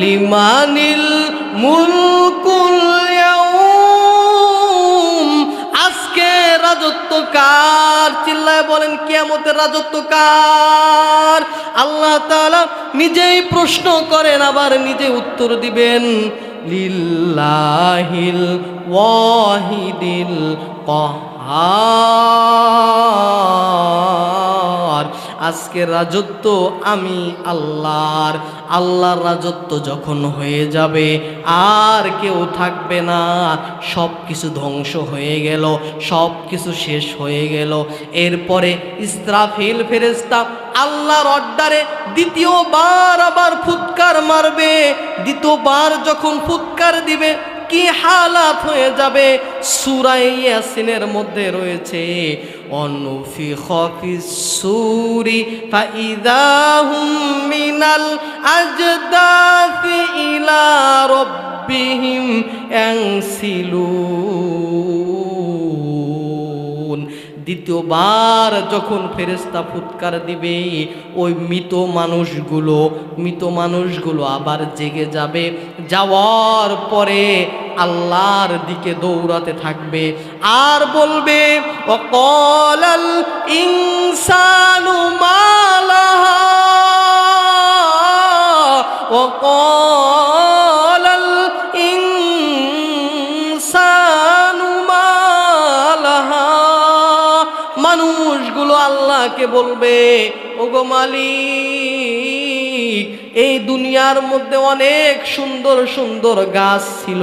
লিমানিল মুলকুল ইয়াউম, আজকে রাজত্ব কার? চিল্লায় বলেন কিয়ামতের রাজত্ব কার? আল্লাহ তাআলা নিজেই প্রশ্ন করেন, আবার নিজে উত্তর দিবেন, লিল্লাহিল ওয়াহিদিল কাহ্হার। আজকে রাজত্ব আমি আল্লাহর। আল্লাহর রাজত্ব যখন হয়ে যাবে আর কেউ থাকবে না, সব কিছু ধ্বংস হয়ে গেল, সব কিছু শেষ হয়ে গেল। এরপরে ইসরাফিল ফেরেশতা আল্লাহর অর্ডারে দ্বিতীয়বার আবার ফুৎকার মারবে। দ্বিতীয়বার যখন ফুৎকার দিবে কি হালাত হয়ে যাবে? সূরা ইয়াসিনের মধ্যে রয়েছে, অনুফিখা ফিস সূরি ফাইযা হুম মিনাল আজদাফি ইলা রাব্বিহিম ইয়ানসিলুন। দ্বিতীয়বার যখন ফেরেশতা ফুৎকার দিবে, ওই মৃত মানুষগুলো আবার জেগে যাবে। যাওয়ার পরে আল্লাহর দিকে দৌড়াতে থাকবে আর বলবে, ওয়াকালাল ইনসানু মা লাহা, ওয়াকালাল ইনসানু মা লাহা। মানুষগুলো আল্লাহকে বলবে, ওগো মালিক, এই দুনিয়ার মধ্যে অনেক সুন্দর সুন্দর গাছ ছিল,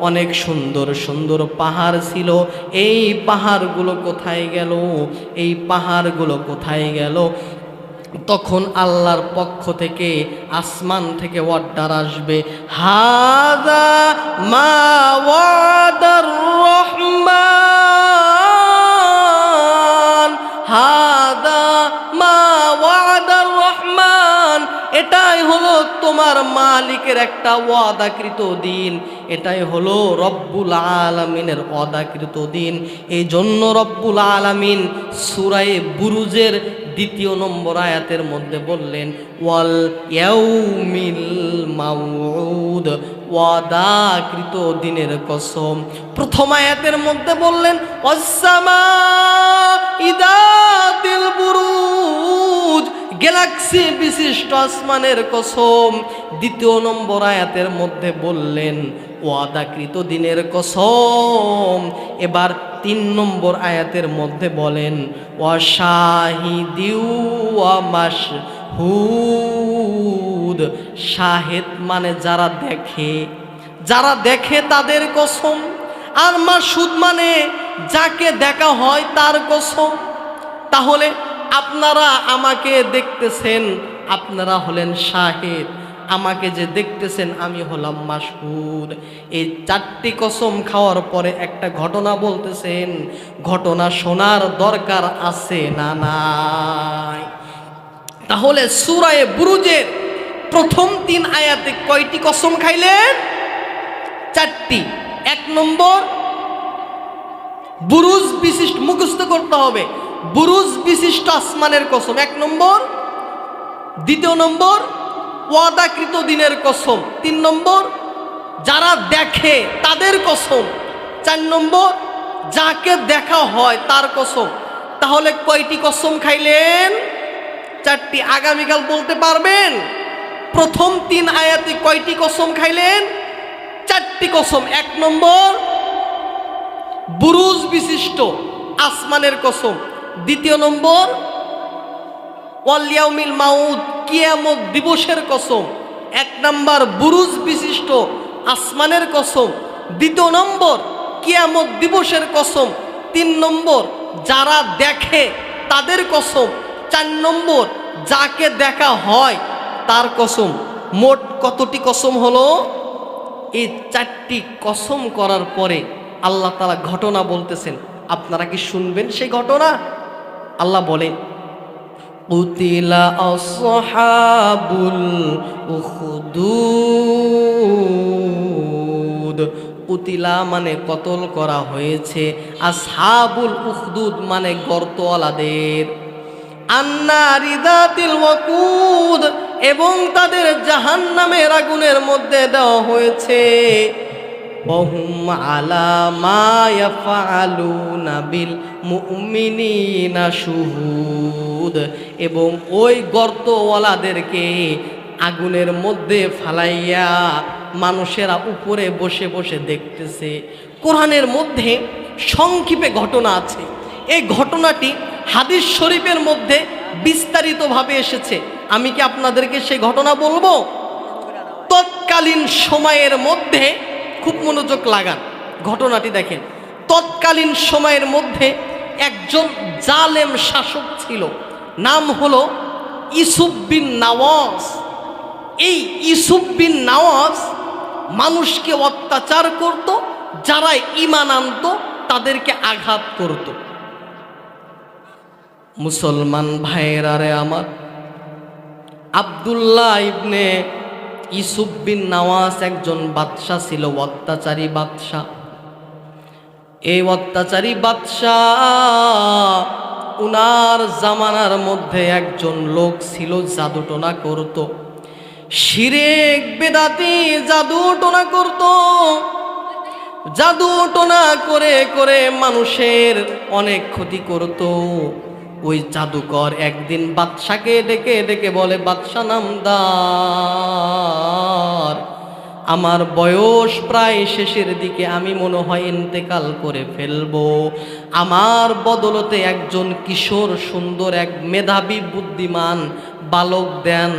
অনেক সুন্দর সুন্দর পাহাড় ছিল, এই পাহাড়গুলো কোথায় গেল? এই পাহাড়গুলো কোথায় গেল? তখন আল্লাহর পক্ষ থেকে, আসমান থেকে অর্ডার আসবে, হাযা মা ওয়াদার রহমান, হাযা মা ওয়াদার রহমান। এটাই হলো তোমার মালিকের একটা ওয়াদাকৃত দিন, এটাই হলো রব্বুল আলামিনের ওয়াদাকৃত দিন। এই জন্য রব্বুল আলামিন সূরা বুরুজের 2 নম্বর আয়াতের মধ্যে বললেন, ওয়াল ইয়াউমিল মাউউদ, ওয়াদাকৃত দিনের কসম। প্রথম আয়াতের মধ্যে বললেন, ওয়াস-সামাই যাতিল বুরুজ, গ্যালাক্সি বিশিষ্ট আসমানের কসম। 2 নম্বর আয়াতের মধ্যে বললেন, ওয়াদাকৃত দিনের কসম। এবার 3 নম্বর আয়াতের মধ্যে বলেন, ওয়াশাহিদিউ ওয়া মাশহুদ, শাহেদ মানে যারা দেখে তাদের কসম, আর মাশহুদ মানে যাকে দেখা হয় তার কসম। তাহলে আপনারা আমাকে দেখতেছেন, আপনারা হলেন শাহেদ, আমাকে যে দেখতেছেন আমি হলাম মাশহুদ। এই 4টি কসম খাওয়ার পরে একটা ঘটনা বলতেছেন, ঘটনা শোনার দরকার আছে না নাই? তাহলে সূরা বুরুজের প্রথম 3 আয়াতে কয়টি কসম খাইলেন? 4টি। 1 নম্বর বুরুজ বিশিষ্ট, মুখস্থ করতে হবে, বুরুজ বিশিষ্ট আসমানের কসম 1 নম্বর। 2 নম্বর ওয়াদাকৃত দিনের কসম। 3 নম্বর যারা দেখে তাদের কসম। 4 নম্বর যাকে দেখা হয় তার কসম। তাহলে কয়টি কসম খাইলেন? 4টি। আগামীকাল বলতে পারবেন প্রথম 3 আয়াতে কয়টি কসম খাইলেন? 4টি কসম। 1 নম্বর বুরুজ বিশিষ্ট আসমানের কসম। 2 নম্বর ওয়াল ইয়াউমিল মাউদ, কিয়ামত দিবসের কসম। 1 নম্বর বুরুজ বিশিষ্ট আসমানের কসম। 2 নম্বর কিয়ামত দিবসের কসম। 3 নম্বর যারা দেখে তাদের কসম। 4 নম্বর যাকে দেখা হয় তার কসম। মোট কতটি কসম হলো? এই 4টি কসম করার পরে আল্লাহ তাআলা ঘটনা বলতেছেন, আপনারা কি শুনবেন সেই ঘটনা? আল্লাহ বলেন, কুতিলা আসহাবুল উখদুদ, কুতিলা মানে কতল করা হয়েছে, আসহাবুল উখদুদ মানে গর্তওয়ালাদের, আন্নারি যাতিল ওয়াকুদ, এবং তাদের জাহান্নামের আগুনের মধ্যে দেওয়া হয়েছে। ওহুম আলা মা ইয়াফআলুনা বিল মুমিনিনা শুহুদ, এবং ওই গর্তওয়ালাদেরকে আগুনের মধ্যে ফালাইয়া মানুষেরা উপরে বসে বসে দেখতেছে। কোরআনের মধ্যে সংক্ষেপে ঘটনা আছে। এই ঘটনাটি হাদিস শরীফের মধ্যে বিস্তারিতভাবে এসেছে। আমি কি আপনাদেরকে সেই ঘটনা বলবো? তৎকালীন সময়ের মধ্যে খুব মনোযোগ লাগান, ঘটনাটি দেখেন। তৎকালীন সময়ের মধ্যে একজন জালেম শাসক ছিল, নাম হলো ইউসুফ বিন নওয়াজ। এই ইউসুফ বিন নওয়াজ মানুষকে অত্যাচার করত, যারা ঈমান আনত তাদেরকে আঘাত করত। মুসলমান ভাইয়েরা রে আমার, আব্দুল্লাহ ইবনে ইউসুফ বিন নওয়াজ একজন বাদশা ছিল, অত্যাচারী বাদশা। এই অত্যাচারী বাদশা, উনার জামানার মধ্যে একজন লোক ছিল জাদুটোনা করত, শিরক বেদাতি জাদুটোনা করত। জাদুটোনা করে করে মানুষের অনেক ক্ষতি করত। ওই জাদুকর একদিন বাদশাকে ডেকে ডেকে বলে, বাদশা নামদার, আমার বয়স প্রায় শেষের দিকে, আমি মনে হয় ইন্তেকাল করে ফেলবো। আমার বদলতে একজন কিশোর সুন্দর এক মেধাবী বুদ্ধিমান বালক দেন,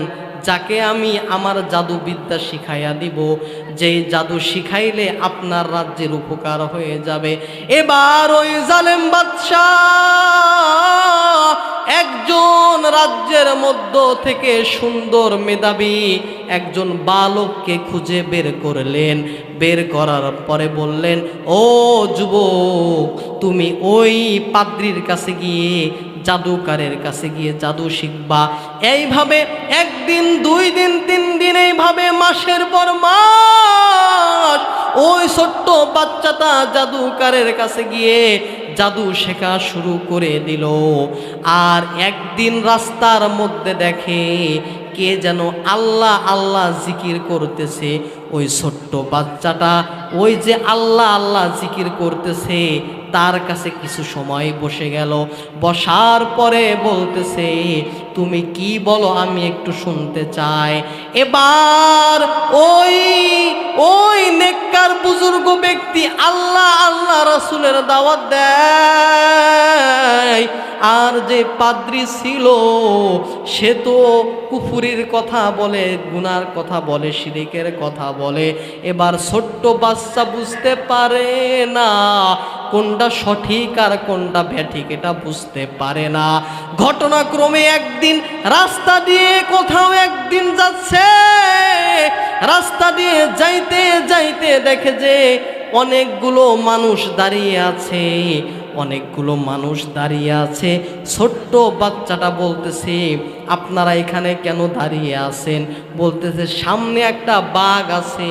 যাকে আমি আমার জাদুবিদ্যা শিখাইয়া দিব, যেই জাদু শিখাইলে আপনার রাজ্যের উপকার হয়ে যাবে। এবার ওই জালেম বাদশাহ একজন রাজ্যের মধ্য থেকে সুন্দর মেধাবী একজন বালককে খুঁজে বের করলেন। বের করার পরে বললেন, ও যুবক, তুমি ওই পাদ্রীর কাছে গিয়ে, জাদুকারের কাছে গিয়ে জাদু শিখবা। এইভাবে একদিন, 2 দিন, 3 দিন, এইভাবে মাসের পর মাস ওই ছোট্ট বাচ্চাটা জাদুকারের কাছে গিয়ে জাদু শেখা শুরু করে দিল। আর একদিন রাস্তার মধ্যে দেখে কে যেন আল্লাহ আল্লাহ জিকির করতেছে। ওই ছোট্ট বাচ্চাটা ওই যে আল্লাহ আল্লাহ জিকির করতেছে তার কাছে কিছু সময় বসে গেল। বসার পরে বলতেছে, তুমি কি বলো আমি একটু শুনতে চাই। এবার ওই ওই নেককার বুজুর্গ ব্যক্তি আল্লাহ আল্লাহ রাসূলের দাওয়াত দেয়। আর যে পাদ্রী ছিল সে তো কুফুরির কথা বলে, গুনার কথা বলে, শিরকের কথা বলে। এবার ছোট্ট বাচ্চা বুঝতে পারে না কোনটা সঠিক আর কোনটা ব্যাঠিক, এটা বুঝতে পারে না। ঘটনাক্রমে একদিন রাস্তা দিয়ে কোথাও একদিন যাচ্ছে, রাস্তা দিয়ে যাইতে যাইতে দেখে যে অনেকগুলো মানুষ দাঁড়িয়ে আছে, অনেকগুলো মানুষ দাঁড়িয়ে আছে। ছোট্ট বাচ্চাটা বলতেছে, আপনারা এখানে কেন দাঁড়িয়ে আছেন? বলতেছে, সামনে একটা বাঘ আছে,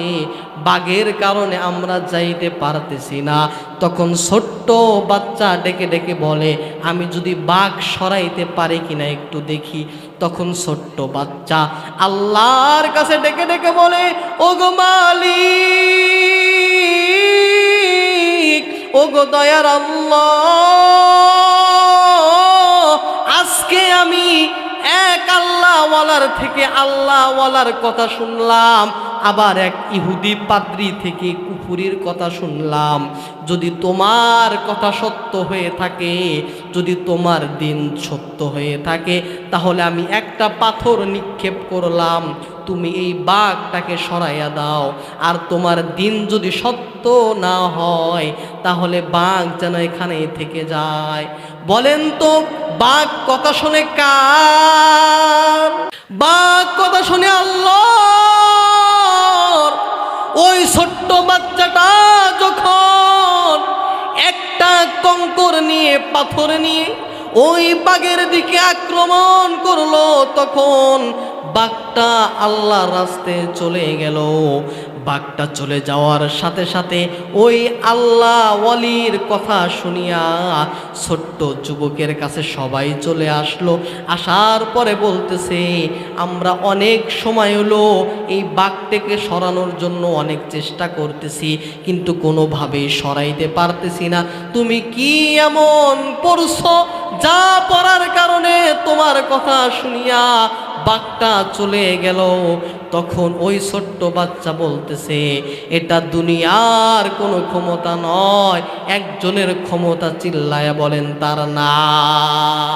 বাঘের কারণে আমরা যাইতে পারতেছি না। তখন ছোট্ট বাচ্চা ডেকে ডেকে বলে, আমি যদি বাঘ সরাইতে পারি কিনা একটু দেখি। তখন ছোট্ট বাচ্চা আল্লাহর কাছে ডেকে ডেকে বলে, ওগো মালিক, ওগো দয়ার আল্লাহ, আজকে আমি এক আল্লাহওয়ালার থেকে আল্লাহওয়ালার কথা শুনলাম, আবার এক ইহুদি পাদ্রী থেকে কুফুরির কথা শুনলাম। যদি তোমার কথা সত্য হয়ে থাকে, যদি তোমার দিন সত্য হয়ে থাকে, তাহলে আমি একটা পাথর নিক্ষেপ করলাম, তুমি এই বাঘটাকে সরাইয়া দাও। আর তোমার দিন যদি সত্য না হয় তাহলে বাঘ যেন এখানেই থেকে যায়। বলেন তো, বাঘ কথা শুনে কার? বাঘ কথা শুনে আল্লাহর। ওই ছোট্ট বাচ্চাটা যখন একটা কঙ্কর নিয়ে, পাথর নিয়ে ওই বাঘের দিকে আক্রমণ করলো, তখন বাঘটা আল্লাহর রাস্তায় চলে গেল। বাঘটা চলে যাওয়ার সাথে সাথে ওই আল্লাহ ওয়ালির কথা শুনিয়া ছোট্ট যুবকের কাছে সবাই চলে আসলো। আসার পরে বলতেছে, আমরা অনেক সময় হলো এই বাঘটাকে সরানোর জন্য অনেক চেষ্টা করতেছি, কিন্তু কোনোভাবেই সরাইতে পারতেছি না। তুমি কি এমন পড়ছো যা পড়ার কারণে তোমার কথা শুনিয়া বাঘটা চলে গেল? তখন ওই ছোট্ট বাচ্চা বলতেছে, এটা দুনিয়ার কোনো ক্ষমতা নয়, একজনের ক্ষমতা। চিল্লায়া বলেন তার নাম।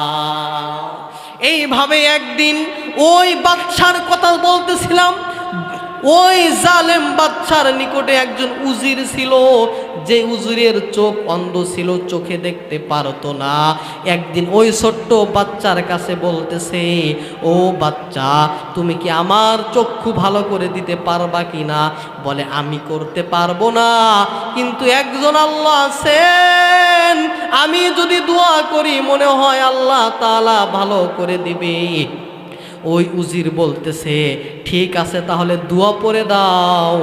এইভাবে একদিন ওই বাচ্চার কথা বলতেছিলাম, ওই জালেম বাচ্চার নিকটে একজন উজির ছিল, যে উজিরের চোখ অন্ধ ছিল, চোখে দেখতে পারতো না। একদিন ওই ছোট্ট বাচ্চার কাছে বলতেছে, ও বাচ্চা, তুমি কি আমার চক্ষু ভালো করে দিতে পারবা কি না? বলে, আমি করতে পারবো না, কিন্তু একজন আল্লাহ আছেন, আমি যদি দোয়া করি মনে হয় আল্লাহ তাআলা ভালো করে দিবে। ওই উজির বলতেছে, ঠিক আছে, তাহলে দোয়া পড়ে দাও,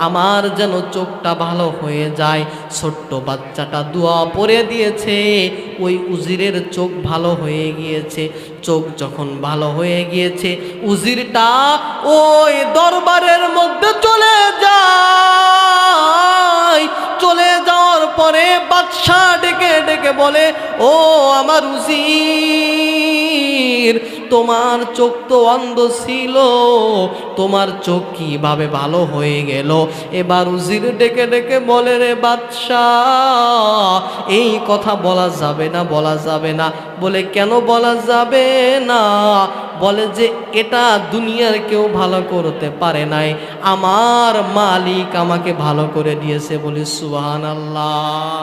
আমার যেন চোখটা ভালো হয়ে যায়। ছোট্ট বাচ্চাটা দোয়া পড়ে দিয়েছে, ওই উজিরের চোখ ভালো হয়ে গিয়েছে। চোখ যখন ভালো হয়ে গিয়েছে, উজিরটা ওই দরবারের মধ্যে চলে যায়। চলে যাওয়ার পরে বাদশাহ ডেকে ডেকে বলে, ও আমার উজির, তোমার চোখ তো অন্ধ ছিল, তোমার চোখ কিভাবে ভালো হয়ে গেল? এবার উজির ডেকে ডেকে বলে, রে বাদশাহ, এই কথা বলা যাবে না, বলা যাবে না। বলে, কেন বলা যাবে না? বলে যে, এটা দুনিয়ার কেউ ভালো করতে পারে নাই, আমার মালিক আমাকে ভালো করে দিয়েছে। বলি সুবহানাল্লাহ।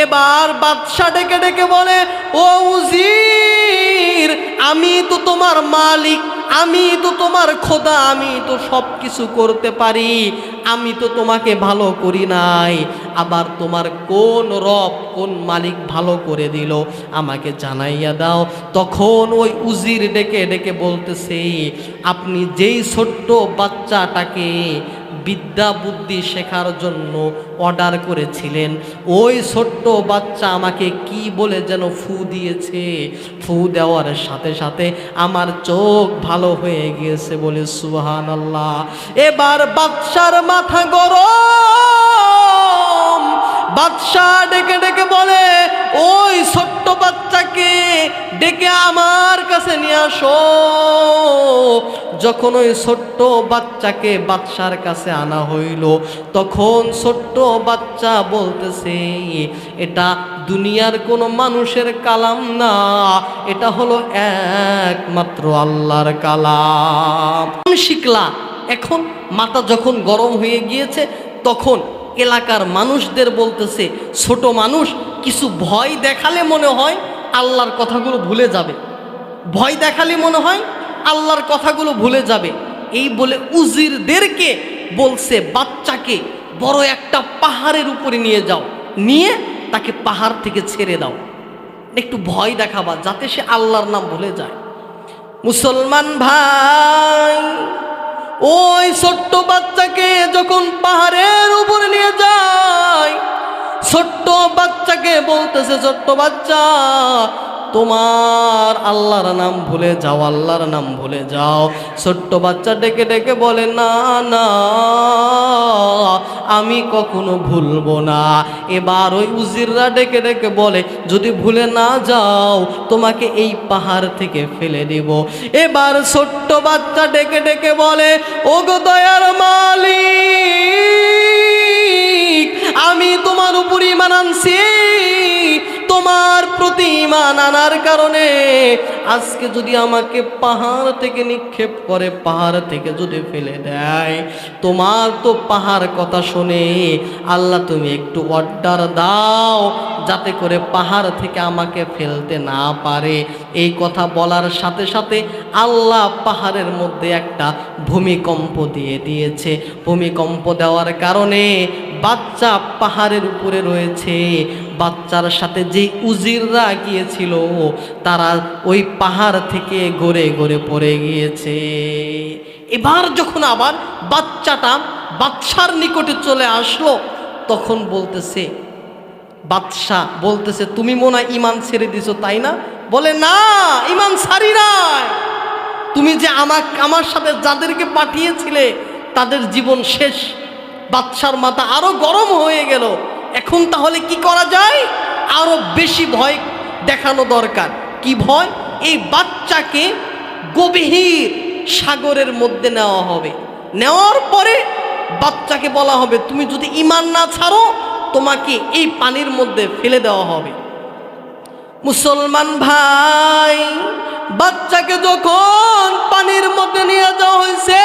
এবার বাদশাহ ডেকে ডেকে বলে, ও উজির, আমি তো তোমার মালিক, আমি তো তোমার খোদা, আমি তো সব কিছু করতে পারি, আমি তো তোমাকে ভালো করি নাই। আবার তোমার কোন রব, কোন মালিক ভালো করে দিল আমাকে জানাইয়া দাও। তখন ওই উজির ডেকে ডেকে বলতেছে, আপনি যেই ছোট্ট বাচ্চাটাকে বিদ্যা বুদ্ধি শেখার জন্য অর্ডার করেছিলেন, ওই ছোট্ট বাচ্চা আমাকে কি বলে যেন ফু দিয়েছে, ফু দেওয়ার সাথে সাথে আমার চোখ ভালো হয়ে গিয়েছে। বলে সুবহানাল্লাহ। এবার বাদশার মাথা গরম, বাদশাহ ডেকে ডেকে বলে, ওই ছোট্ট বাচ্চাকে ডেকে আমার কাছে নিয়ে আসো। যখন ওই ছোট্ট বাচ্চাকে বাদশার কাছে আনা হইল, তখন ছোট্ট বাচ্চা বলতেছে, এটা দুনিয়ার কোনো মানুষের কালাম না, এটা হলো একমাত্র আল্লাহর কালাম। শিখলা। এখন মাথা যখন গরম হয়ে গিয়েছে, তখন এলাকার মানুষদের বলতেছে, ছোট মানুষ, কিছু ভয় দেখালে মনে হয় আল্লাহর কথাগুলো ভুলে যাবে, ভয় দেখালে মনে হয় আল্লাহর কথাগুলো ভুলে যাবে। এই বলে উজিরদেরকে বলছে, বাচ্চাকে বড় একটা পাহাড়ের উপরে নিয়ে যাও, নিয়ে তাকে পাহাড় থেকে ছেড়ে দাও, একটু ভয় দেখাবা, যাতে সে আল্লাহর নাম ভুলে যায়। মুসলমান ভাই, ওই ছোট্ট বাচ্চাকে যখন পাহাড়ের উপরে নিয়ে যায়, ছোট্ট বাচ্চাকে বলতেছে, ছোট্ট বাচ্চা, তোমার আল্লাহর নাম ভুলে যাও, আল্লাহর নাম ভুলে যাও। ছোট্ট বাচ্চা ডেকে ডেকে বলে, না না, আমি কখনো ভুলবো না। এবার ওই উজিররা ডেকে ডেকে বলে, যদি ভুলে না যাও তোমাকে এই পাহাড় থেকে ফেলে দিব। এবার ছোট্ট বাচ্চা ডেকে ডেকে বলে, ওগো দয়ার মালিক, আমি তোমার উপর ঈমান আনছি, তোমার প্রতি ঈমান আনার কারণে আজকে যদি আমাকে পাহাড় থেকে নিক্ষেপ করে, পাহাড় থেকে যদি ফেলে দেয়, তোমার তো পাহাড় কথা শুনে আল্লাহ তুমি একটু অর্ডার দাও, যাতে করে পাহাড় থেকে আমাকে ফেলতে না পারে। এই কথা বলার সাথে সাথে আল্লাহ পাহাড়ের মধ্যে একটা ভূমিকম্প দিয়ে দিয়েছে। ভূমিকম্প দেওয়ার কারণে বাচ্চা পাহাড়ের উপরে রয়েছে, বাচ্চার সাথে যে উজিররা গিয়েছিল তারা ওই পাহাড় থেকে গড়ে গড়ে পড়ে গিয়েছে। এবার যখন আবার বাচ্চাটা বাদশার নিকটে চলে আসলো, তখন বলতেছে, বাদশা বলতেছে, তুমি মনে হয় ইমান ছেড়ে দিছো তাই না? বলে, না, ইমান ছাড়ি নাই। তুমি যে আমার সাথে যাদেরকে পাঠিয়েছিলে তাদের জীবন শেষ। বাদশার মাথা আরো গরম হয়ে গেল। এখন তাহলে কি করা যায়? আরো বেশি ভয় দেখানো দরকার। কি ভয়? এই বাচ্চাকে গভীর সাগরের মধ্যে নেওয়া হবে। নেওয়ার পরে বাচ্চাকে বলা হবে, তুমি যদি ঈমান না ছাড়ো তোমাকে এই পানির মধ্যে ফেলে দেওয়া হবে। মুসলমান ভাই, বাচ্চাকে যখন পানির মধ্যে নিয়ে যাওয়া হয়েছে,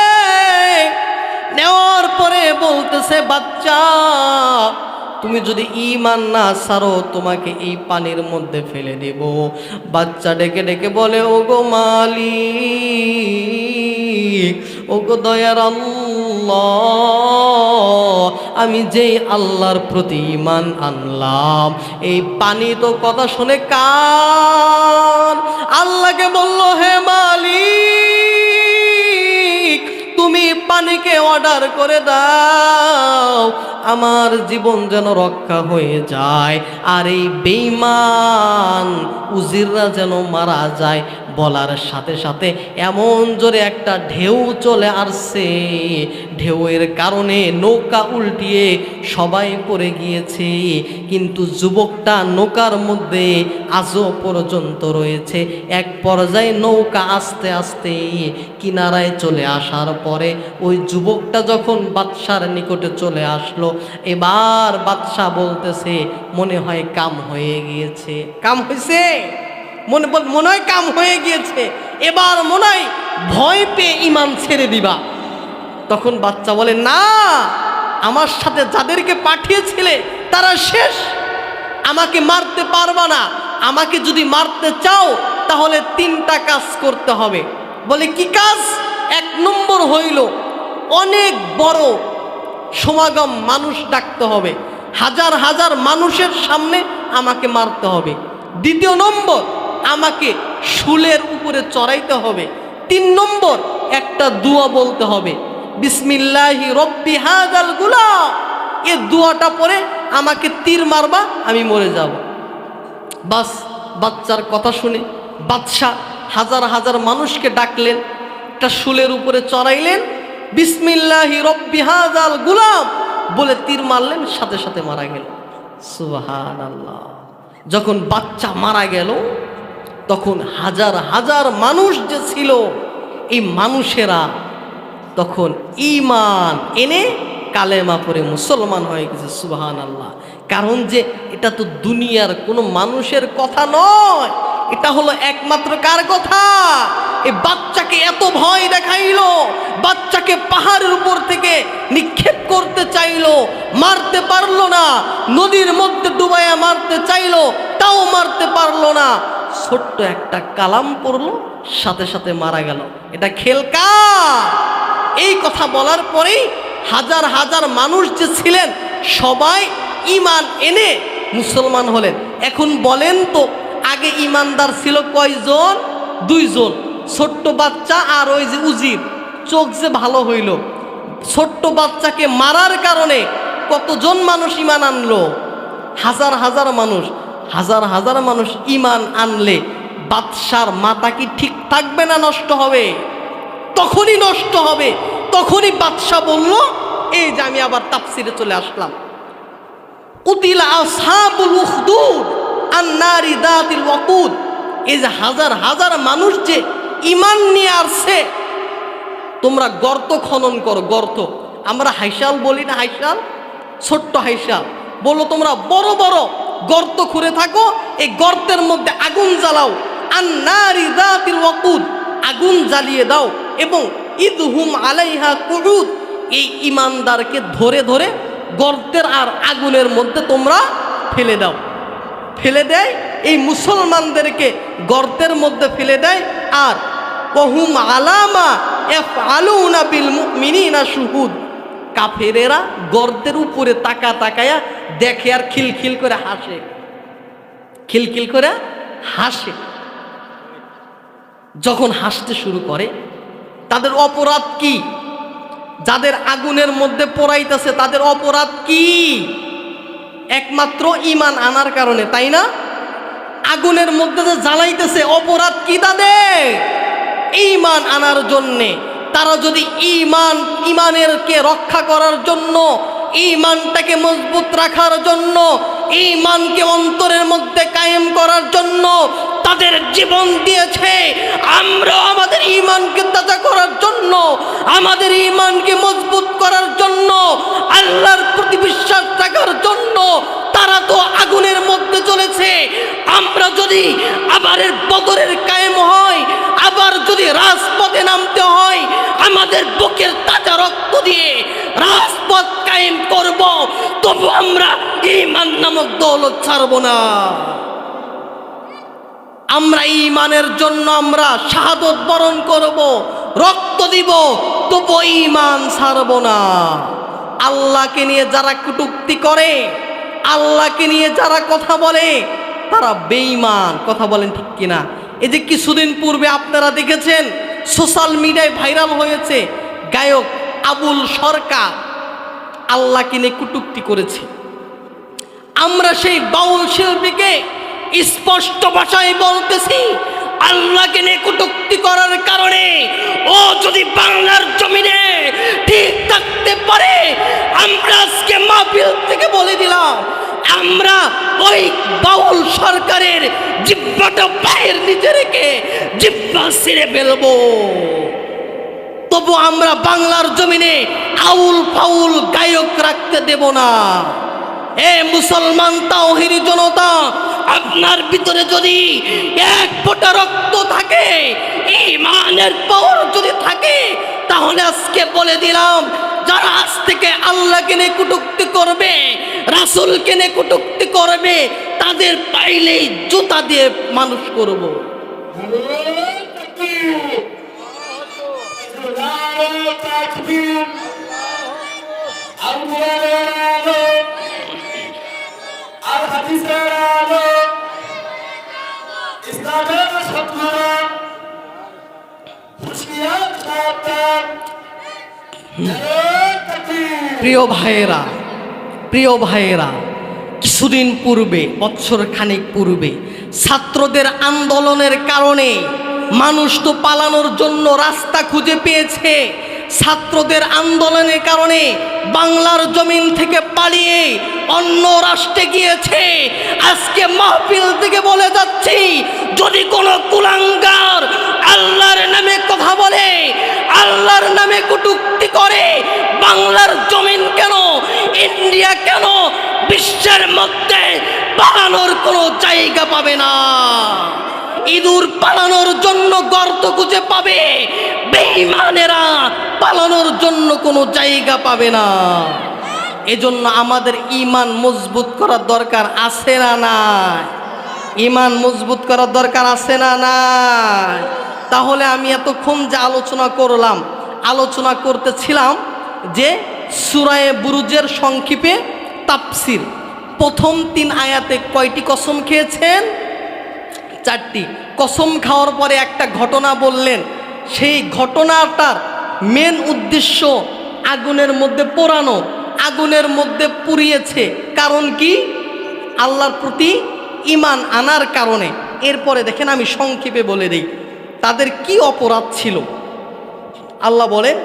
নেওয়ার পরে বলতেছে, বাচ্চা তুমি যদি ঈমান না ছাড়ো তোমাকে এই পানির মধ্যে ফেলে দেব। বাচ্চা ডেকে ডেকে বলে, ওগো মালিক, ওগো দয়ার আল্লাহ, আমি যেই আল্লাহর প্রতি ঈমান আনলাম, এই পানি তো কথা শুনে কার আল্লাহকে বলল, হে মালিক, তুমি পানিকে অর্ডার করে দাও, আমার জীবন যেন রক্ষা হয়ে যায়, আর এই বেঈমান উজিররা যেন মারা যায়। বলার সাথে সাথে এমন জোরে একটা ঢেউ চলে আসছে, ঢেউয়ের কারণে নৌকা উল্টিয়ে সবাই পড়ে গিয়েছে, কিন্তু যুবকটা নৌকার মধ্যে আজও পর্যন্ত রয়েছে। এক পর্যায়ে নৌকা আস্তে আস্তে কিনারায় চলে আসার পরে ওই যুবকটা যখন বাদশার নিকটে চলে আসলো, এবার বাদশা বলতেছে, মনে হয় কাম হয়ে গিয়েছে। কাম হয়েছে? মনে হয় কাম হয়ে গিয়েছে, এবার মনে হয় ভয় পেয়ে ঈমান ছেড়ে দিবা। তখন বাচ্চা বলে, না, আমার সাথে যাদেরকে পাঠিয়েছিলে তারা শেষ, আমাকে মারতে পারবা না। আমাকে যদি মারতে চাও তাহলে 3টা কাজ করতে হবে। বলে, কি কাজ? 1 নম্বর হইল অনেক বড় সমাগম মানুষ ডাকতে হবে, হাজার হাজার মানুষের সামনে আমাকে মারতে হবে। 2 নম্বর, আমাকে শুলের উপরে চড়াইতে হবে। 3 নম্বর, একটা দোয়া বলতে হবে, বিসমিল্লাহি রব্বি হাযাল গুলাম। এই দোয়াটা পরে আমাকে তীর মারবা, আমি মরে যাব। বাস, বাচ্চার কথা শুনে বাদশাহ হাজার হাজার মানুষকে ডাকলেন, একটা শুলের উপরে চড়াইলেন, বিসমিল্লাহি রব্বি হাযাল গুলাম বলে তীর মারলেন, সাথে সাথে মারা গেল। সুবহানাল্লাহ। যখন বাচ্চা মারা গেল তখন হাজার হাজার মানুষ যে ছিল, এই মানুষেরা তখন ঈমান এনে কালেমা পড়ে মুসলমান হয়ে গেছে। সুবহানাল্লাহ। কারণ যে এটা তো দুনিয়ার কোনো মানুষের কথা নয়, এটা হলো একমাত্র কার কথা? এই বাচ্চাকে এত ভয় দেখাইলো, বাচ্চাকে পাহাড়ের উপর থেকে নিক্ষেপ করতে চাইলো, মারতে পারলো না। নদীর মধ্যে ডুবাইয়া মারতে চাইলো, তাও মারতে পারলো না। ছোট্ট একটা কালাম পড়লো, সাথে সাথে মারা গেল। এটা খেল কার? এই কথা বলার পরেই হাজার হাজার মানুষ যে ছিলেন সবাই ঈমান এনে মুসলমান হলেন। এখন বলেন তো, আগে ঈমানদার ছিল কয়জন? 2 জন, ছোট্ট বাচ্চা আর ওই যে উজির। চোখ যে ভালো হইল, ছোট্ট বাচ্চাকে মারার কারণে কতজন মানুষ ঈমান আনলো? হাজার হাজার মানুষ। হাজার হাজার মানুষ ঈমান আনলে বাদশার মাথা কি ঠিক থাকবে না নষ্ট হবে? তখনই নষ্ট হবে। তখনই বাদশা বলল, এই যে আমি আবার তাফসিরে চলে আসলাম, কুতিলা আসহাবুল উখদুদ আন-নারি যাতিল ওয়াকুদ। এই যে হাজার হাজার মানুষ যে ঈমান নিয়ে আসছে, তোমরা গর্ত খনন করো। গর্ত আমরা হাইশাল বলি না, হাইশাল, ছোট্ট হাইশাল। বলো তোমরা বড় বড় গর্ত খুঁড়ে থাকো, এই গর্তের মধ্যে আগুন জ্বালাও, আন-নারি যাতিল ওয়াকুদ, আগুন জ্বালিয়ে দাও, এবং ইদহুম আলাইহা কুউদ, এই ঈমানদারকে ধরে ধরে গর্তের আর আগুনের মধ্যে তোমরা ফেলে দাও। ফেলে দেয়, এই মুসলমানদেরকে গর্তের মধ্যে ফেলে দেয়। আর ওহুম আলামা ইয়াফআলুনা বিল মুমিনিনা শুহুদ, কাফেরেরা গর্তের উপরে তাকায়া দেখে আর খিলখিল করে হাসে, খিলখিল করে হাসে। যখন হাসতে শুরু করে, তাদের অপরাধ কি? যাদের আগুনের মধ্যে পোড়াইতেছে তাদের অপরাধ কি? একমাত্র ঈমান আনার কারণে, তাই না? আগুনের মধ্যে যে জ্বালাইতেছে অপরাধ কি তাদের? ঈমান আনার জন্যে। তারা যদি ঈমানেরকে রক্ষা করার জন্য, ঈমানটাকে মজবুত রাখার জন্য, ঈমানকে অন্তরের মধ্যে কায়েম করার জন্য তাদের জীবন দিয়েছে, আমরা আমাদের ঈমানকে তাজা করার জন্য, আমাদের ঈমানকে মজবুত করার জন্য, আল্লাহর প্রতি বিশ্বাস রাখার জন্য তারা তো আগুনের মধ্যে চলেছে। আমরা যদি আবার বদরের কায়েম হয়, আবার যদি রাজপথে নামতে হয়, আমাদের বুকের তাজা রক্ত দিয়ে রাজপথ কায়েম করব, তবু আমরা ঈমান নামক দৌলত ছাড়ব না। আমরা ঈমানের জন্য আমরা শাহাদত বরণ করব, রক্ত দিব, তবু ঈমান ছাড়ব না। আল্লাহকে নিয়ে যারা কটূক্তি করে, আল্লাহকে নিয়ে যারা কথা বলে, তারা বেঈমান। কথা বলেন ঠিক কিনা? এই যে কিছুদিন পূর্বে আপনারা দেখেছেন সোশ্যাল মিডিয়ায় ভাইরাল হয়েছে, গায়ক আবুল সরকার আল্লাহকে নিয়ে কটূক্তি করেছে। আমরা সেই বাউল শিল্পীকে স্পষ্ট ভাষায় বলতেছি, আল্লাহকে নিয়ে কটূক্তি করার কারণে ও যদি বাংলার জমিনে ঠিক থাকতে পারে, আমরা আজকে মাহফিল থেকে বলে দিলাম, আমরা ওই বাউল সরকারের জিহ্বাটা পায়ের নিচে রেখে জিহ্বা ছিঁড়ে ফেলবো। তবু আমরা বাংলার জমিনে আউল ফাউল গায়ক রাখতে দেব না। এ মুসলমান তাওহীদি জনতা, আপনার ভিতরে যদি এক ফোঁটা রক্ত থাকে, ঈমানের পাওয়ার যদি থাকে, তাহলে আজকে বলে দিলাম, যারা আজ থেকে আল্লাহকে নিয়ে কটূক্তি করবে, রাসূলকে নিয়ে কটূক্তি করবে, তাদের পাইলেই জুতা দিয়ে মানুষ করব। প্রিয় ভাইয়েরা, কিছুদিন পূর্বে, বছর খানিক পূর্বে ছাত্রদের আন্দোলনের কারণে মানুষ তো পালানোর জন্য রাস্তা খুঁজে পেয়েছে। ছাত্রদের আন্দোলনের কারণে বাংলার জমিন থেকে পালিয়ে অন্য রাষ্ট্রে গিয়েছে। আজকে মাহফিল থেকে বলে যাচ্ছি, যদি কোনো কুলাঙ্গার আল্লাহর নামে কথা বলে, আল্লাহর নামে কটূক্তি করে, বাংলার জমিন কেন, ইন্ডিয়া কেন, বিশ্বের মধ্যে পালানোর কোনো জায়গা পাবে না। ইঁদুর পালানোর জন্য গর্ত খুঁজে পাবে, বেঈমানেরা পালানোর জন্য কোনো জায়গা পাবে না। এজন্য আমাদের ঈমান মজবুত করার দরকার আছে না নাই? ঈমান মজবুত করার দরকার আছে না নাই? তাহলে আমি এতক্ষণ যে আলোচনা করতেছিলাম যে সূরা বুরুজের সংক্ষেপে তাফসীর, প্রথম 3 আয়াতে কয়টি কসম খেয়েছেন? 4টি। কসম খাওয়ার পরে একটা ঘটনা বললেন, সেই ঘটনাটার মেন উদ্দেশ্য আগুনের মধ্যে পোড়ানো, আগুনের মধ্যে পুড়িয়েছে। কারণ কি? আল্লাহর প্রতি ঈমান আনার কারণে। এরপরে দেখেন, আমি সংক্ষেপে বলে দিই তাদের কি অপরাধ ছিল। আল্লাহ বলেন,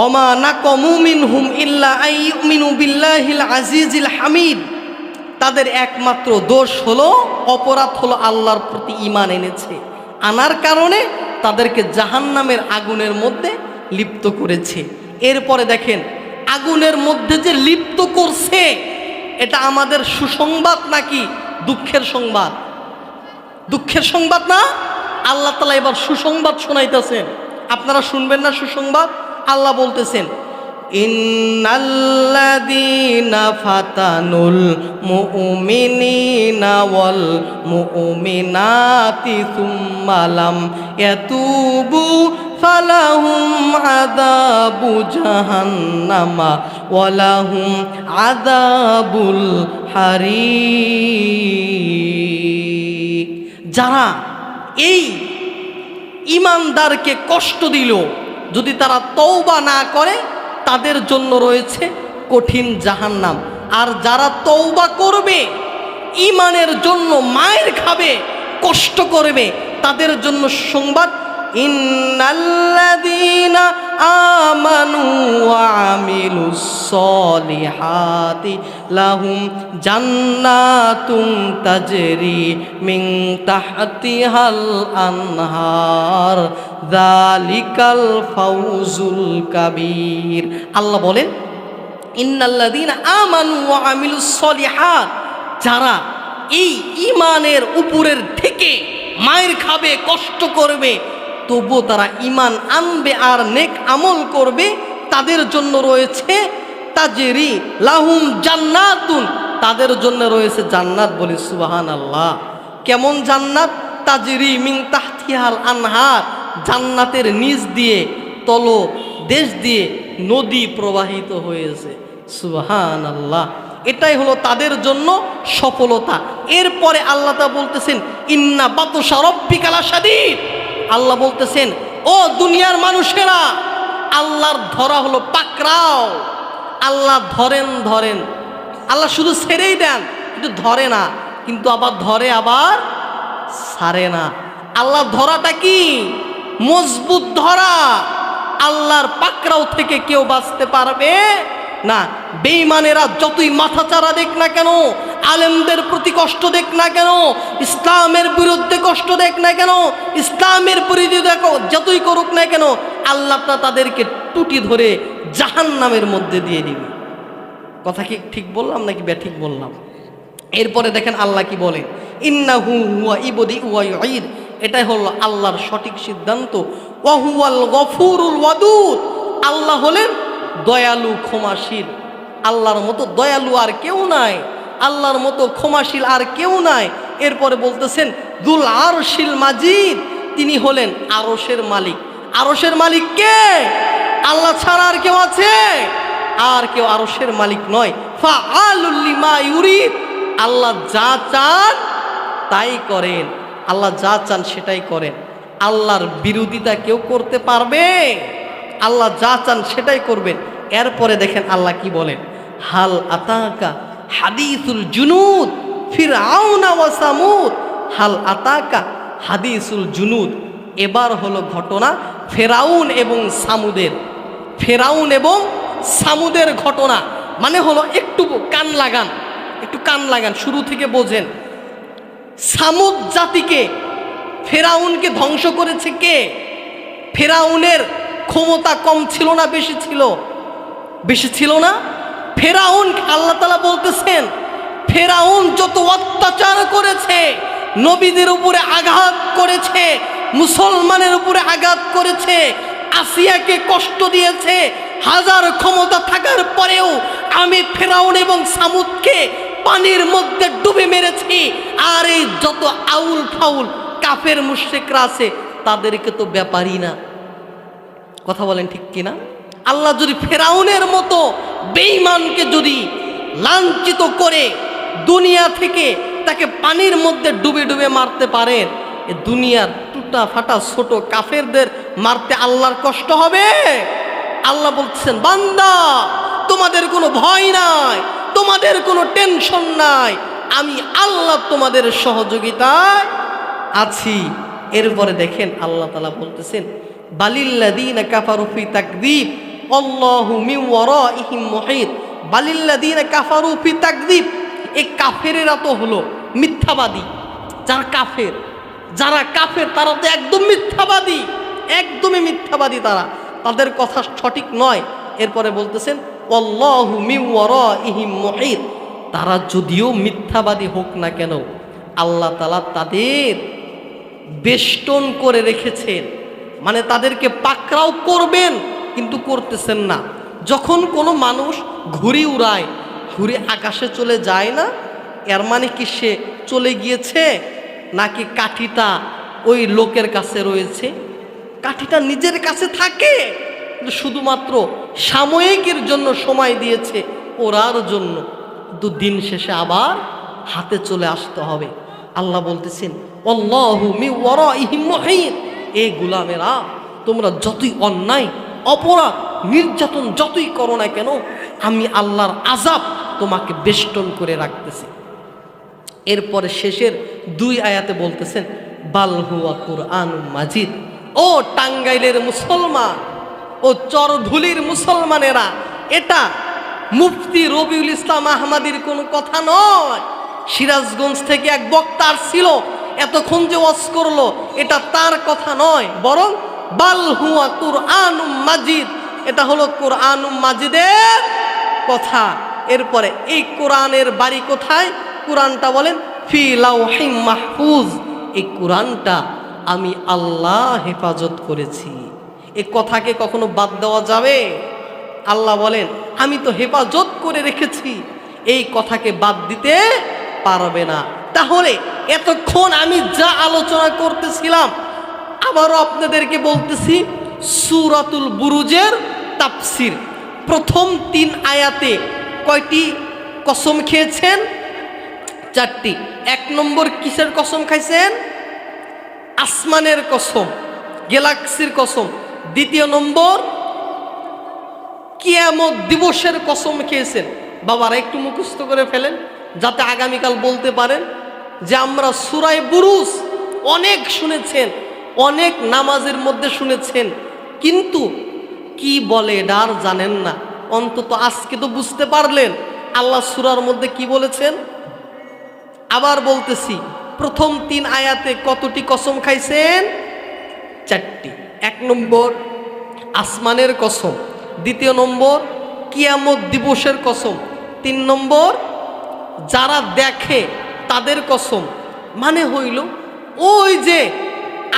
ওমা নাকমু মিনহুম ইল্লা আইয়ুমিনু বিল্লাহিল আজিজিল হামিদ। তাদের একমাত্র দোষ হলো, অপরাধ হলো আল্লাহর প্রতি ঈমান এনেছে। আনার কারণে তাদেরকে জাহান্নামের আগুনের মধ্যে লিপ্ত করেছে। এরপরে দেখেন, আগুনের মধ্যে যে লিপ্ত করছে, এটা আমাদের সুসংবাদ নাকি দুঃখের সংবাদ? দুঃখের সংবাদ না? আল্লাহ তাআলা এবার সুসংবাদ শোনাইতেছেন। আপনারা শুনবেন না সুসংবাদ? আল্লাহ বলতেছেন, ইন্নাল্লাযীনা ফাতানুল মুমিনিনা ওয়াল মুমিনাতি সুম্মা লাম ইয়াতুবু ফালাহুম আযাবু জাহান্নামা ওয়া লাহুম আযাবুল হারিক। যারা এই ঈমানদারকে কষ্ট দিল, যদি তারা তওবা না করে তাদের জন্য রয়েছে কঠিন জাহান্নাম। আর যারা তওবা করবে, ঈমানের জন্য মায়ের খাবে, কষ্ট করবে, তাদের জন্য সংবাদ, ইন্নাল্লাযীনা আমানু ওয়া আমিলুস সলিহাতি লাহুম জান্নাতুন তাজরি মিন তাহতিহাল আনহার যালিকাল ফাউজুল কাবীর। আল্লাহ বলেন, ইন্নাল্লাযীনা আমানু ওয়া আমিলুস সলিহাত, যারা এই ঈমানের উপরের থেকে মায়ের খাবে, কষ্ট করবে, তবু তারা ঈমান আনবে আর নেক আমল করবে, তাদের জন্য রয়েছে তাজরি লাহুম জান্নাতুন, তাদের জন্য রয়েছে জান্নাত। বলি সুবহানাল্লাহ। কেমন জান্নাত? তাজরি মিন তাহতিহাল আনহার, জান্নাতের নিচ দিয়ে, তল দেশ দিয়ে নদী প্রবাহিত হয়েছে। সুবহানাল্লাহ। এটাই হলো তাদের জন্য সফলতা। এরপরে আল্লাহ তা বলতেছেন, ইন্না বাতশা রাব্বিকা লাশাদীদ। আল্লাহ বলতেছেন, ও দুনিয়ার মানুষেরা, আল্লাহর ধরা হলো পাকড়াও। আল্লাহ ধরেন ধরেন, আল্লাহ শুধু ছেড়েই দেন, কিন্তু ধরে না, কিন্তু আবার ধরে আবার ছাড়ে না। আল্লাহ ধরাটা কি? মজবুত ধরা। আল্লাহর পাকড়াও থেকে কেউ বাঁচতে পারবে না। বেঈমানেরা যতই মাথাচাড়া দেখ না কেন, আলেমদের প্রতি কষ্ট দেখ না কেন, ইসলামের বিরুদ্ধে কষ্ট দেখ না কেন, ইসলামের বিরুদ্ধে দেখো যতই করুক না কেন, আল্লাহ তাদেরকে টুটি ধরে জাহান্নামের মধ্যে দিয়ে দিবে। কথা কি ঠিক বললাম নাকি ব্যাঠিক বললাম? এরপরে দেখেন আল্লাহ কি বলেন, ইন্নাহু হুয়া ইবদি ওয়া ইউঈদ। এটাই হলো আল্লাহর সঠিক সিদ্ধান্ত। ওয়া হুয়াল গফুরুল ওয়াদুদ। আল্লাহ হলেন দয়ালু, ক্ষমাশীল। আল্লাহর মতো দয়ালু আর কেউ নাই, আল্লাহর মতো ক্ষমাশীল আর কেউ নাই। এরপরে বলতেছেন দুল আরশিল মাজিদ, তিনি হলেন আরশের মালিক। আরশের মালিক কে? আল্লাহ ছাড়া আর কেউ আছে? আর কেউ আরশের মালিক নয়। ফাআলুল লিমা ইউরিদ। আল্লাহ যা চান তাই করেন, আল্লাহ যা চান সেটাই করেন। আল্লাহর বিরোধিতা কেউ করতে পারবে? আল্লাহ যা চান সেটাই করবেন। এরপরে দেখেন আল্লাহ কি বলেন, হাল আতাকা হাদিসুল জুনুদ ফিরআউনা ওয়া সামুদ। হাল আতাকা হাদিসুল জুনুদ। এবার হলো ঘটনা ফেরাউন এবং সামুদের। ফেরাউন এবং সামুদের ঘটনা মানে হলো, একটু কান লাগান, একটু কান লাগান, শুরু থেকে বোঝেন। সামুদ জাতিকে, ফেরাউনকে ধ্বংস করেছে কে? ফেরাউনের ক্ষমতা কম ছিল না বেশি ছিল? বেশি ছিল না? ফেরাউন, আল্লাহ তাআলা বলতেছেন, ফেরাউন যত অত্যাচার করেছে, নবীদের উপরে আঘাত করেছে, মুসলমানের উপরে আঘাত করেছে, আসিয়াকে কষ্ট দিয়েছে, হাজার ক্ষমতা থাকার পরেও আমি ফেরাউন এবং সামুদকে পানির মধ্যে ডুবে মেরেছি। আর এই যত আউল ফাউল কাফের মুশরিকরা আছে, তাদেরকে তো ব্যাপারই না। কথা বলেন ঠিক কিনা? আল্লাহ যদি ফেরাউনের মতো বেঈমানকে যদি লাঞ্ছিত করে দুনিয়া থেকে তাকে পানির মধ্যে ডুবে ডুবে মারতে পারেন, এ দুনিয়ার টুটা ফাটা ছোট কাফেরদের মারতে আল্লাহর কষ্ট হবে? আল্লাহ বলছেন, বান্দা তোমাদের কোনো ভয় নাই, তোমাদের কোনো টেনশন নাই, আমি আল্লাহ তোমাদের সহযোগিতায় আছি। এরপরে দেখেন আল্লাহ তাআলা বলতেছেন, বালিল্লাযীনা কাফারু ফি তাকযীব আল্লাহু মিন ওয়ারাইহিম মুহীত। বালিল্লাযীনা কাফারু ফি তাকযীব, এই কাফেরেরা তো হলো মিথ্যাবাদী। যারা কাফের, যারা কাফের তারা তো একদম মিথ্যাবাদী, একদমই মিথ্যাবাদী তারা, তাদের কথা সঠিক নয়। এরপরে বলতেছেন আল্লাহু মিন ওয়ারাইহিম মুহীত। তারা যদিও মিথ্যাবাদী হোক না কেন, আল্লাহ তাআলা তাদের বেষ্টন করে রেখেছেন, মানে তাদেরকে পাকড়াও করবেন কিন্তু করতেছেন না। যখন কোনো মানুষ ঘুড়ি উড়ায়, ঘুড়ি আকাশে চলে যায় না, এর মানে কি সে চলে গিয়েছে নাকি কাঠিটা ওই লোকের কাছে রয়েছে? কাঠিটা নিজের কাছে থাকে, কিন্তু শুধুমাত্র সাময়িকের জন্য সময় দিয়েছে ওরার জন্য, কিন্তু দিন শেষে আবার হাতে চলে আসতে হবে। আল্লাহ বলতেছেন আল্লাহু মিন ওয়ারাইহিম মুহীত। এই গোলামেরা, তোমরা যতই অন্যায় অপরাধ নির্যাতন যতই করো না কেন, আমি আল্লাহর আযাব তোমাকে বেষ্টন করে রাখতেছি। এরপরে শেষের 2 আয়াতে বলতেছেন বাল হুয়া কুরআনুম মাজিদ। ও টাঙ্গাইলের মুসলমান, ও চরধুলির মুসলমানেরা, এটা মুফতি রবিউল ইসলাম আহমদীর কোনো কথা নয়। সিরাজগঞ্জ থেকে এক বক্তা ছিল, এতক্ষণ যে ওয়াজ করলো, এটা তার কথা নয়, বরং বাল হুয়া কুরআনুম মাজিদ, এটা হলো কুরআনুম মাজিদের কথা। এরপরে এই কোরআনের বাড়ি কোথায়? কোরআনটা বলেন ফি লাওহিম মাহফুজ, এই কোরআনটা আমি আল্লাহ হেফাজত করেছি। এই কথাকে কখনো বাদ দেওয়া যাবে? আল্লাহ বলেন আমি তো হেফাজত করে রেখেছি, এই কথাকে বাদ দিতে পারবে না। তাহলে এতক্ষণ আমি যা আলোচনা করতেছিলাম আবারও আপনাদেরকে বলতেছি, সূরাতুল বুরুজের তাফসীর প্রথম 3 আয়াতে কয়টি কসম খেয়েছেন? 4টি। 1 নম্বর কিসের কসম খাইছেন? আসমানের কসম, গ্যালাক্সির কসম। 2 নম্বর কিয়ামত দিবসের কসম খেয়েছেন। বাবারা একটু মুখস্থ করে ফেলেন যাতে আগামীকাল বলতে পারেন যে আমরা সূরা বুরুজ অনেক শুনেছেন, অনেক নামাজের মধ্যে শুনেছেন, কিন্তু কি বলে এটা আর জানেন না। অন্তত আজকে তো বুঝতে পারলেন আল্লাহ সূরার মধ্যে কি বলেছেন। আবার বলতেছি, প্রথম 3 আয়াতে কতটি কসম খাইছেন? 4টি। 1 নম্বর আসমানের কসম, 2 নম্বর কিয়ামত দিবসের কসম, 3 নম্বর যারা দেখে তাদের কসম। মানে হইল ওই যে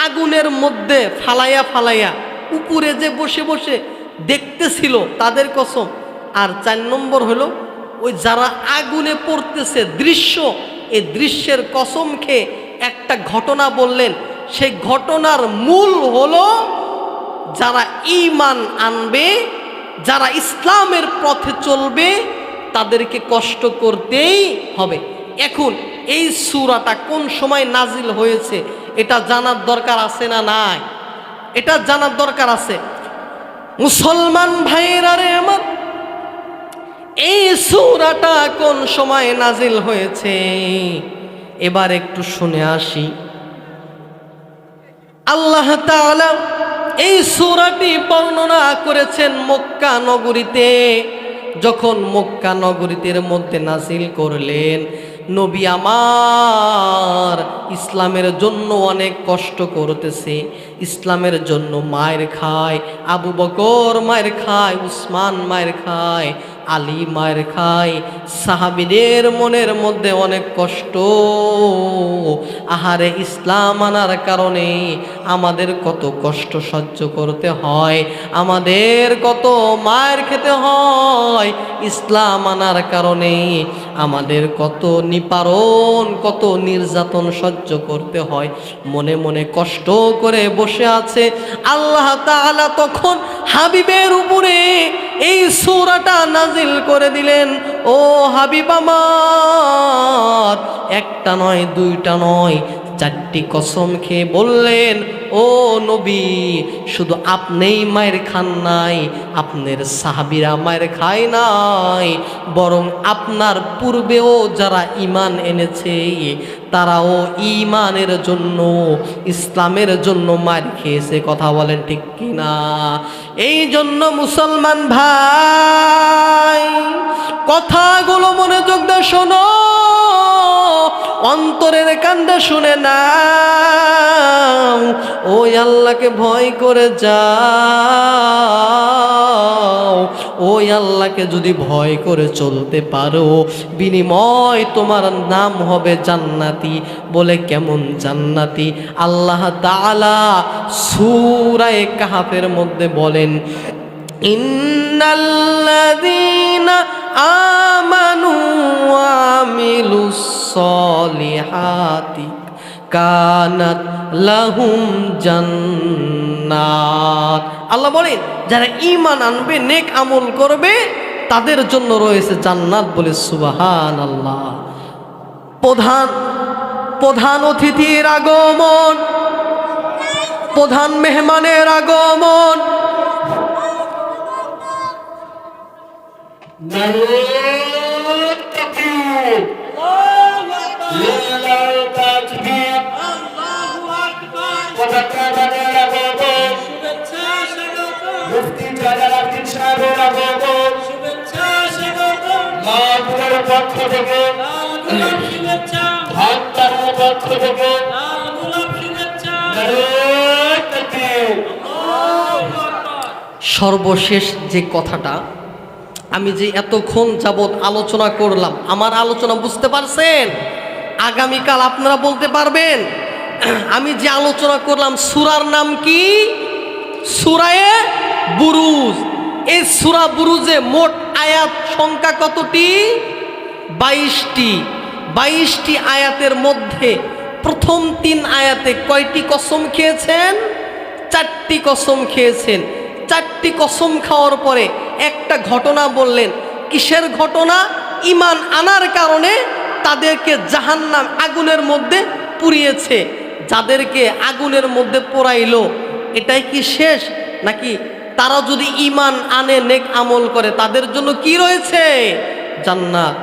আগুনের মধ্যে ফালাইয়া ফালাইয়া উপরে যে বসে বসে দেখতেছিল তাদের কসম। আর 4 নম্বর হলো ওই যারা আগুনে পড়তেছে দৃশ্য, এই দৃশ্যের কসম খেয়ে একটা ঘটনা বললেন। সেই ঘটনার মূল হলো যারা ঈমান আনবে, যারা ইসলামের পথে চলবে, তাদেরকে কষ্ট করতেই হবে। এখন এই সূরাটা কোন সময় নাজিল হয়েছে এটা জানার দরকার আছে না নাই? এটা জানার দরকার আছে। মুসলমান ভাইয়েরা রে আমার, এই সূরাটা কোন সময় নাজিল হয়েছে এবার একটু শুনে আসি। আল্লাহ তাআলা এই সূরাটি বর্ণনা করেছেন মক্কা নগরীতে। যখন মক্কা নগরীর মধ্যে নাজিল করলেন, নবী আমার ইসলামের জন্য অনেক কষ্ট করতেছে, ইসলামের জন্য মায়ের খায়, আবু বকর মায়ের খায়, উসমান মায়ের খায়, আলী মায়ের খায়। সাহাবীদের মনের মধ্যে অনেক কষ্ট, আহারে ইসলাম আনার কারণে আমাদের কত কষ্ট সহ্য করতে হয়, আমাদের কত মায়ের খেতে হয়, ইসলাম আনার কারণে আমাদের কত নিপারণ, কত নির্যাতন সহ্য করতে হয়। মনে মনে কষ্ট করে বসে আছে। আল্লাহ তাআলা তখন হাবিবের উপরে এই সূরাটা নাজিল করে দিলেন। ও হাবিব আমার, একটা নয়, দুইটা নয়, 4টি কসম খেয়ে বললেন, ও নবী, শুধু আপনিই মায়ের খান নাই, আপনার সাহাবীরা মায়ের খায় নাই, বরং আপনার পূর্বেও যারা ঈমান এনেছে তারাও ঈমানের জন্য, ইসলামের জন্য মায়ের খেয়েছে। কথা বলেন ঠিক কিনা? এই জন্য মুসলমান ভাই কথাগুলো মনোযোগ দিয়ে শোনো, অন্তরের কান্দে শুনে নাও। ওই আল্লাহকে ভয় করে যাও। ওই আল্লাহকে যদি ভয় করে চলতে পারো, বিনিময় তোমার নাম হবে জান্নাতি। বলে কেমন জান্নাতি? আল্লাহ তাআলা সূরা কাহফের মধ্যে বলেন, ইন্নাল্লাযীনা আমানু ওয়া আমিলুস সলিহাতি কানাত লাহুম জান্নাত। আল্লাহ বলেন যারা ঈমান আনবে, নেক আমল করবে, তাদের জন্য রয়েছে জান্নাত। বলে সুবহানাল্লাহ। প্রধান অতিথির আগমন, প্রধান মেহমানের আগমন। পক্ষ থেকে পক্ষ থেকে সর্বশেষ যে কথাটা আমি যে এতক্ষণ যাবৎ আলোচনা করলাম, আমার আলোচনা বুঝতে পারছেন? আগামীকাল আপনারা বলতে পারবেন আমি যে আলোচনা করলাম সূরার নাম কি? সূরায়ে বুরুজ। এই সূরা বুরুজে মোট আয়াত সংখ্যা কতটি? 22টি। 22টি আয়াতের মধ্যে প্রথম 3 আয়াতে কয়টি কসম খেয়েছেন? 4টি কসম খেয়েছেন। 4টি কসম খাওয়ার পরে একটা ঘটনা বললেন। কিসের ঘটনা? ঈমান আনার কারণে তাদেরকে জাহান্নাম আগুনের মধ্যে পুড়িয়েছে। যাদেরকে আগুনের মধ্যে পোড়াইলো, এটাই কি শেষ? নাকি তারা যদি ঈমান আনে, নেক আমল করে, তাদের জন্য কি রয়েছে? জান্নাত।